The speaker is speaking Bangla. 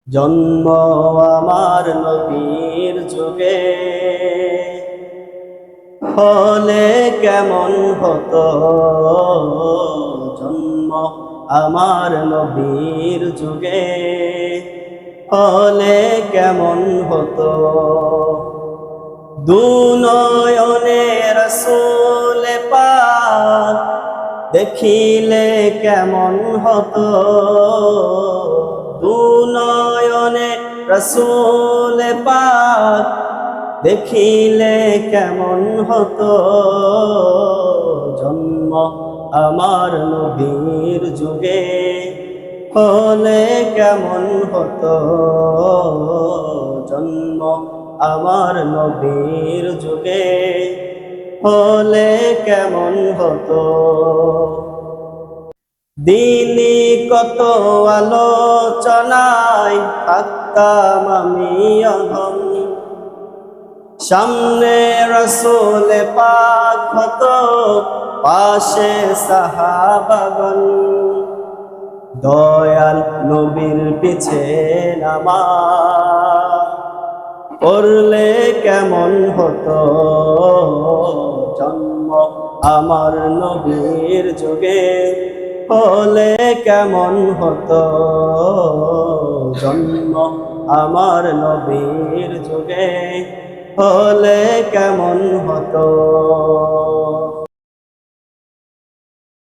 জন্ম আমার নবীর যুগে হলে কেমন হতো। জন্ম আমার নবীর যুগে হলে কেমন হতো। দুনয়নে রাসূল পাক দেখিলে কেমন হতো। দুনয়নে রাসূল পাক দেখিলে কেমন হতো। জন্ম আমার নবীর যুগে হলে কেমন হতো। জন্ম আমার নবীর যুগে হলে কেমন হতো। দিনই কত আলোচনায় থাকতাম আমি অধম, সামনে রাসূল পাক হতো, পাশে সাহাবাগণ। দয়াল নবীর পিছে নামাজ পড়লে কেমন হতো। জন্ম আমার নবীর যুগে হলে কেমন হতো। জন্ম আমার নবীর যুগে হলে কেমন হতো।